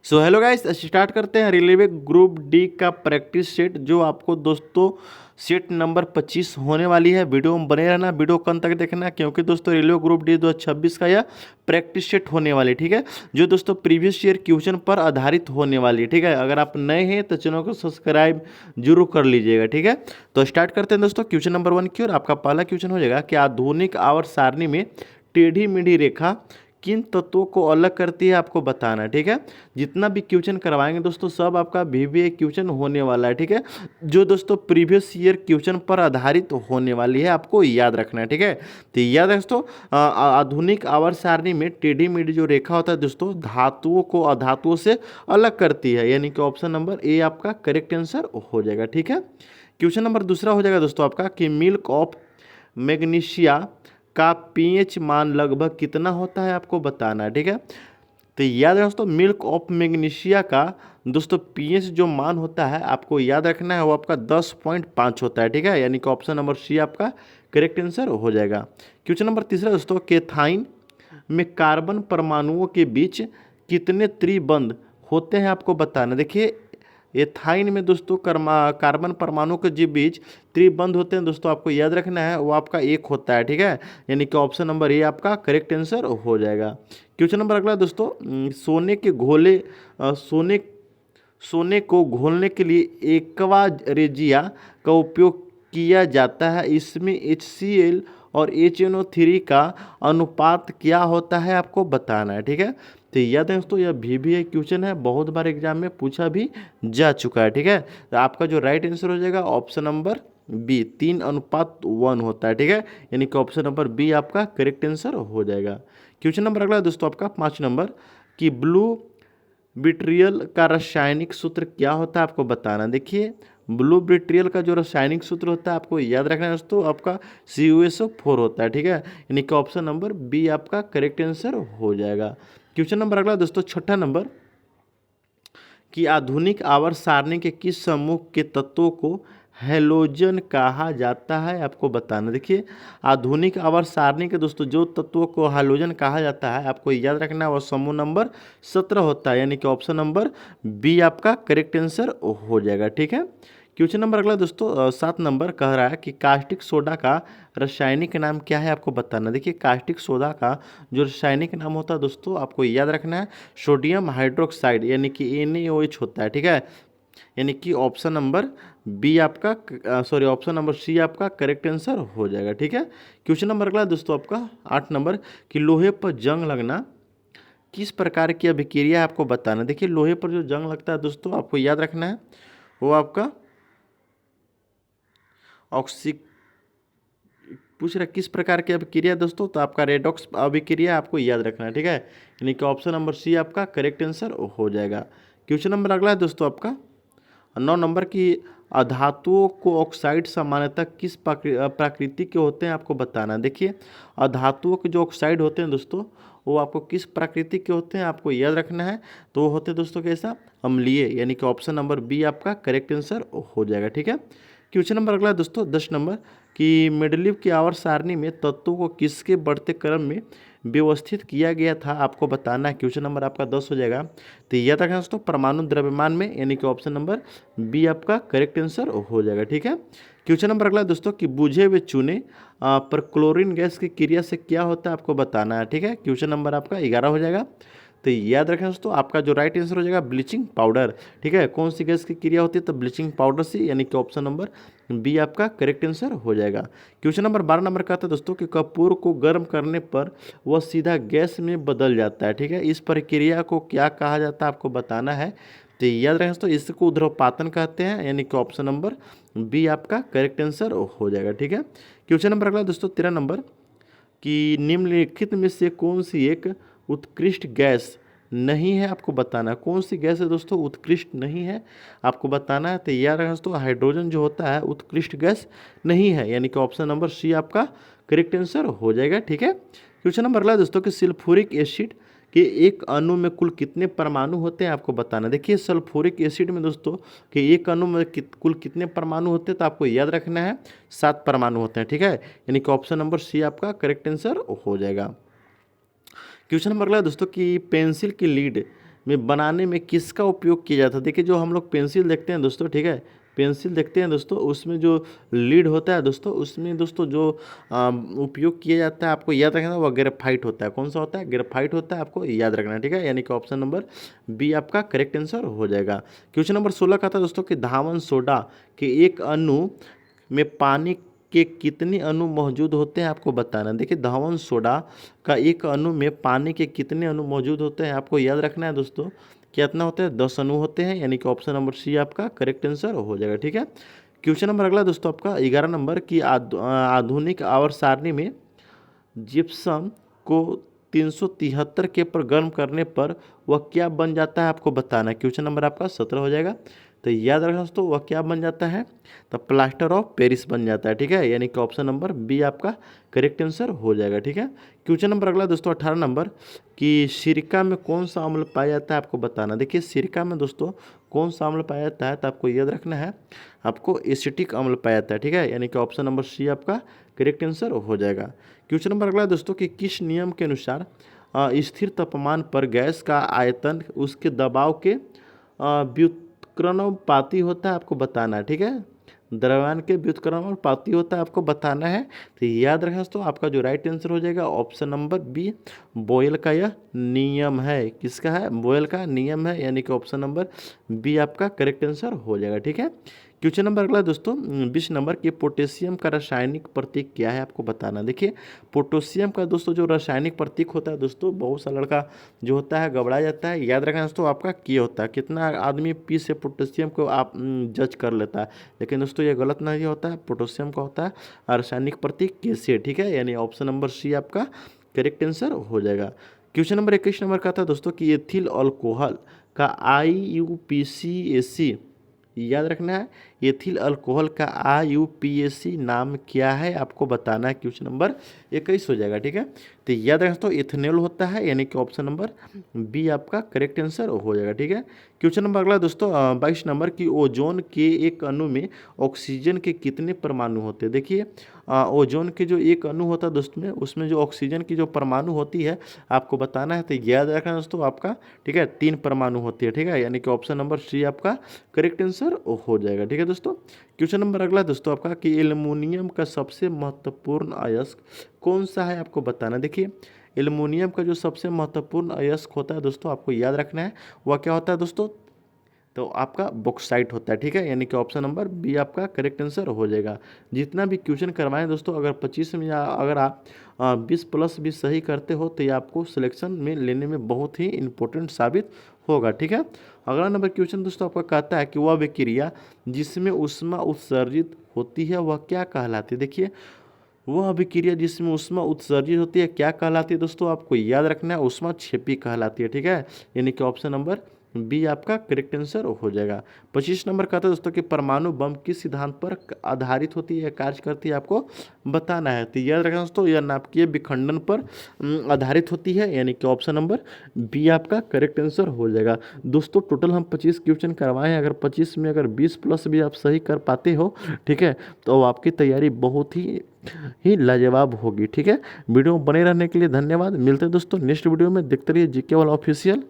So hello guys, start करते हैं railway group D का प्रैक्टिस सेट जो आपको दोस्तों सेट नंबर 25 होने वाली है। वीडियो में बने रहना, वीडियो को अंत तक देखना क्योंकि दोस्तों रेलवे ग्रुप डी 2026 का यह प्रैक्टिस सेट होने वाली है। ठीक है, जो दोस्तों प्रीवियस ईयर क्वेश्चन पर आधारित होने वाली है। ठीक है, अगर आप नए हैं तो चैनल को सब्सक्राइब जरूर कर लीजिएगा। ठीक है, तो स्टार्ट करते हैं दोस्तों क्वेश्चन नंबर 1 की। और आपका पहला क्वेश्चन हो जाएगा कि आधुनिक आवर्त सारणी में टेढ़ी मेढ़ी रेखा किन तत्वों को अलग करती है, आपको बताना है। ठीक है, जितना भी क्वेश्चन करवाएंगे दोस्तों सब आपका वीवीए क्वेश्चन होने वाला है। ठीक है, जो दोस्तों प्रीवियस ईयर क्वेश्चन पर आधारित होने वाली है, आपको याद रखना है। ठीक है, तो याद है दोस्तों, आधुनिक आवर्त सारणी में टेढ़ी मेढ़ी जो रेखा होता है दोस्तों धातुओं को अधातुओं से अलग करती है, यानी कि ऑप्शन नंबर ए आपका करेक्ट आंसर हो जाएगा। ठीक है, क्वेश्चन नंबर दूसरा हो जाएगा दोस्तों आपका कि मिल्क ऑफ मैग्नीशिया का पीएच मान लगभग कितना होता है, आपको बताना है। ठीक है, तो याद है दोस्तों मिल्क ऑफ मैग्नीशिया का दोस्तों पीएच जो मान होता है आपको याद रखना है वो आपका 10.5 होता है। ठीक है, यानी कि ऑप्शन नंबर सी आपका करेक्ट आंसर हो जाएगा। क्वेश्चन नंबर तीसरा दोस्तों केथाइन में कार्बन परमाणुओं के बीच कितने त्रिबंध होते हैं, आपको बताना। देखिए एथाइन में दोस्तों कार्बन परमाणु के जो बीच त्रिबंध होते हैं दोस्तों आपको याद रखना है वो आपका एक होता है। ठीक है, यानी कि ऑप्शन नंबर ए आपका करेक्ट आंसर हो जाएगा। क्वेश्चन नंबर अगला दोस्तों सोने के घोले सोने सोने को घोलने के लिए एक्वा रेजिया का उपयोग किया जाता है। इसमें HCl और HNO3 का अनुपात क्या होता है, आपको बताना है। ठीक है, तो याद है दोस्तों यह VVI क्वेश्चन है, बहुत बार एग्जाम में पूछा भी जा चुका है। ठीक है, तो आपका जो राइट आंसर हो जाएगा ऑप्शन नंबर बी 3:1 होता है। ठीक है, यानी कि ऑप्शन नंबर बी आपका करेक्ट आंसर हो जाएगा। क्वेश्चन नंबर अगला दोस्तों आपका 5 नंबर कि ब्लू विट्रियल का रासायनिक सूत्र क्या होता है, आपको बताना। देखिए ब्लू विट्रियल का जो रासायनिक सूत्र होता है आपको याद रखना है दोस्तों आपका CuSO4 होता है। ठीक है, यानी कि ऑप्शन नंबर बी आपका करेक्ट आंसर हो जाएगा। क्वेश्चन नंबर अगला दोस्तों 6ठा नंबर कि आधुनिक आवर्त सारणी के किस समूह के तत्वों को हैलोजन कहा जाता है, आपको बताना। देखिए आधुनिक आवर्त सारणी के दोस्तों जो तत्वों को हैलोजन कहा जाता है आपको याद रखना है वो समूह नंबर 17 होता है, यानी कि ऑप्शन नंबर बी आपका करेक्ट आंसर हो जाएगा। ठीक है, क्वेश्चन नंबर अगला दोस्तों 7 नंबर कह रहा है कि कास्टिक सोडा का रासायनिक नाम क्या है, आपको बताना। देखिए कास्टिक सोडा का जो रासायनिक नाम होता है दोस्तों आपको याद रखना है सोडियम हाइड्रोक्साइड, यानी कि NaOH होता है। ठीक है, यानी कि ऑप्शन नंबर बी आपका सॉरी ऑप्शन नंबर सी आपका करेक्ट आंसर हो जाएगा। ठीक है, क्वेश्चन नंबर अगला दोस्तों आपका 8 नंबर कि लोहे पर जंग लगना किस प्रकार की अभिक्रिया है, आपको बताना। देखिए लोहे पर जो जंग लगता है दोस्तों आपको याद रखना है वो आपका ऑक्सी पूछ रहा किस प्रकार की अभिक्रिया दोस्तों, तो आपका रेडॉक्स अभिक्रिया आपको याद रखना है। ठीक है, यानी कि ऑप्शन नंबर सी आपका करेक्ट आंसर हो जाएगा। क्वेश्चन नंबर अगला है दोस्तों आपका 9 नंबर की अधातुओं को ऑक्साइड सामान्यतः किस प्रकृति के होते हैं, आपको बताना। देखिए अधातुओं के जो ऑक्साइड होते हैं दोस्तों वो आपको किस प्रकृति के होते हैं, आपको याद रखना है। तो वो होते हैं दोस्तों कैसा अम्लीय, यानी कि ऑप्शन नंबर बी आपका करेक्ट आंसर हो जाएगा। ठीक है, क्वेश्चन नंबर अगला दोस्तों 10 नंबर कि मेंडलीव की आवर्त सारणी में तत्वों को किसके बढ़ते क्रम में व्यवस्थित किया गया था, आपको बताना है। क्वेश्चन नंबर आपका 10 हो जाएगा। तो याद रखना दोस्तों परमाणु द्रव्यमान में, यानी कि ऑप्शन नंबर बी आपका करेक्ट आंसर हो जाएगा। ठीक है, क्वेश्चन नंबर अगला दोस्तों कि बुझे हुए चूने पर क्लोरीन गैस की क्रिया से क्या होता है, आपको बताना है। ठीक है, क्वेश्चन नंबर आपका 11 हो जाएगा। तो याद रखें दोस्तों आपका जो राइट आंसर हो जाएगा ब्लीचिंग पाउडर। ठीक है, कौन सी गैस की क्रिया होती है, तो ब्लीचिंग पाउडर से, यानी कि ऑप्शन नंबर बी आपका करेक्ट आंसर हो जाएगा। क्वेश्चन नंबर 12 नंबर कहता है दोस्तों कि कपूर को गर्म करने पर वह सीधा गैस में बदल जाता है। ठीक है, इस प्रक्रिया को क्या कहा जाता है, आपको बताना है। तो याद रखें दोस्तों इसको ध्रुवपातन कहते हैं, यानी कि ऑप्शन नंबर बी आपका करेक्ट आंसर हो जाएगा। ठीक है, क्वेश्चन नंबर अगला दोस्तों 13 नंबर कि निम्नलिखित में से कौन सी एक उत्कृष्ट गैस नहीं है, आपको बताना है। कौन सी गैस है दोस्तों उत्कृष्ट नहीं है, आपको बताना है। तो याद रखना दोस्तों हाइड्रोजन जो होता है उत्कृष्ट गैस नहीं है, यानी कि ऑप्शन नंबर सी आपका करेक्ट आंसर हो जाएगा। ठीक है, क्वेश्चन नंबर अगला दोस्तों कि सल्फ्यूरिक एसिड के एक अणु में कुल कितने परमाणु होते हैं, आपको बताना। देखिए सल्फ्यूरिक एसिड में दोस्तों कि एक अणु में कुल कितने परमाणु होते हैं, तो आपको याद रखना है 7 परमाणु होते हैं। ठीक है, यानी कि ऑप्शन नंबर सी आपका करेक्ट आंसर हो जाएगा। क्वेश्चन नंबर अगला दोस्तों कि पेंसिल की लीड में बनाने में किसका उपयोग किया जाता है। देखिए जो हम लोग पेंसिल देखते हैं दोस्तों, ठीक है, पेंसिल देखते हैं दोस्तों, उसमें जो लीड होता है दोस्तों, उसमें दोस्तों जो उपयोग किया जाता है आपको याद रखना, वो ग्रेफाइट होता है। कौन सा होता है? ग्रेफाइट होता है, आपको याद रखना है, ठीक है। यानी कि ऑप्शन नंबर बी आपका करेक्ट आंसर हो जाएगा। क्वेश्चन नंबर 16 का था दोस्तों कि धावन सोडा के एक अणु में पानी के कितने अणु मौजूद होते हैं आपको बताना। देखिए धावन सोडा का एक अणु में पानी के कितने अणु मौजूद होते हैं आपको याद रखना है दोस्तों। कितना होता है? 10 अणु होते हैं, यानी कि ऑप्शन नंबर सी आपका करेक्ट आंसर हो जाएगा, ठीक है। क्वेश्चन नंबर अगला दोस्तों आपका 11 नंबर की आधुनिक आवर्त सारणी में जिप्सम को 373 के पर गर्म करने पर वह क्या बन जाता है आपको बताना है। क्वेश्चन नंबर आपका 17 हो जाएगा। तो याद रखना दोस्तों, वह क्या बन जाता है? तो प्लास्टर ऑफ पेरिस बन जाता है, ठीक है। यानी कि ऑप्शन नंबर बी आपका करेक्ट आंसर हो जाएगा, ठीक है। क्वेश्चन नंबर अगला दोस्तों 18 नंबर कि सिरका में कौन सा अम्ल पाया जाता है आपको बताना। देखिए सिरका में दोस्तों कौन सा अम्ल पाया जाता है, तो आपको याद रखना है, आपको एसिटिक अम्ल पाया जाता है, ठीक है। यानी कि ऑप्शन नंबर सी आपका करेक्ट आंसर हो जाएगा। क्वेश्चन नंबर अगला दोस्तों कि किस नियम के अनुसार स्थिर तापमान पर गैस का आयतन उसके दबाव के व्युत्क्रमानुपाती होता है आपको बताना है, ठीक है। द्रव्यमान के व्युत्क्रमानुपाती होता है आपको बताना है। तो याद रखें दोस्तों, आपका जो राइट आंसर हो जाएगा ऑप्शन नंबर बी, बोयल का यह नियम है। किसका है? बोयल का नियम है, यानी कि ऑप्शन नंबर बी आपका करेक्ट आंसर हो जाएगा, ठीक है। क्वेश्चन नंबर अगला दोस्तों 20 नंबर की पोटेशियम का रासायनिक प्रतीक क्या है आपको बताना। देखिए पोटेशियम का दोस्तों जो रासायनिक प्रतीक होता है दोस्तों, बहुत सा लड़का जो होता है घबरा जाता है। याद रखना दोस्तों, आपका क्या होता है, कितना आदमी पी से पोटेशियम को आप जज कर लेता है, लेकिन दोस्तों ये गलत नहीं होता है। पोटेशियम का होता है रासायनिक प्रतीक के से, ठीक है। यानी ऑप्शन नंबर सी आपका करेक्ट आंसर हो जाएगा। क्वेश्चन नंबर 21 नंबर का था दोस्तों कि एथिल अल्कोहल का IUPAC याद रखना है, एथिल अल्कोहल का IUPAC नाम क्या है आपको बताना है। क्वेश्चन नंबर 21 हो जाएगा, ठीक है। तो याद रखना तो इथेनॉल होता है, यानी कि ऑप्शन नंबर बी आपका करेक्ट आंसर हो जाएगा, ठीक है। क्वेश्चन नंबर अगला दोस्तों 22 नंबर की ओजोन के एक अणु में ऑक्सीजन के कितने परमाणु होते हैं। देखिए ओजोन के जो एक अणु होता है दोस्तों में, उसमें जो ऑक्सीजन की जो परमाणु होती है आपको बताना है। तो याद रखना दोस्तों आपका, ठीक है, 3 परमाणु होती है, ठीक है। यानी कि ऑप्शन नंबर सी आपका करेक्ट आंसर हो जाएगा, ठीक है दोस्तों। क्वेश्चन नंबर अगला दोस्तों आपका कि एल्युमिनियम का सबसे महत्वपूर्ण अयस्क कौन सा है आपको बताना। देखिए एल्युमिनियम का जो सबसे महत्वपूर्ण अयस्क होता है दोस्तों, आपको याद रखना है, वह क्या होता है दोस्तों, तो आपका बॉक्साइट होता है, ठीक है। यानी कि ऑप्शन नंबर बी आपका करेक्ट आंसर हो जाएगा। जितना भी क्वेश्चन करवाएं दोस्तों, अगर 25 में या अगर आप 20 प्लस भी सही करते हो तो ये आपको सिलेक्शन में लेने में बहुत ही इंपॉर्टेंट साबित होगा, ठीक है। अगला नंबर क्वेश्चन दोस्तों आपका कहता है कि वह विक्रिया जिसमें ऊष्मा उत्सर्जित होती है वह क्या कहलाती है। देखिए वह अभिक्रिया जिसमें ऊष्मा उत्सर्जित होती है क्या कहलाती है दोस्तों, आपको याद रखना है, ऊष्मा क्षेपी कहलाती है, ठीक है। यानी कि ऑप्शन नंबर बी आपका करेक्ट आंसर हो जाएगा। 25 नंबर कहता है दोस्तों कि परमाणु बम किस सिद्धांत पर आधारित होती है, कार्य करती है, आपको बताना है। तो याद रखना दोस्तों, यह नाभिकीय विखंडन पर आधारित होती है, यानी कि ऑप्शन नंबर बी आपका करेक्ट आंसर हो जाएगा। दोस्तों टोटल हम 25 क्वेश्चन करवाए हैं, अगर 25 में अगर 20 प्लस भी आप सही कर पाते हो, ठीक है, तो आपकी तैयारी बहुत ही लाजवाब होगी, ठीक है। वीडियो बने रहने के लिए धन्यवाद। मिलते हैं दोस्तों नेक्स्ट वीडियो में। देखते रहिए जीके वाला ऑफिशियल।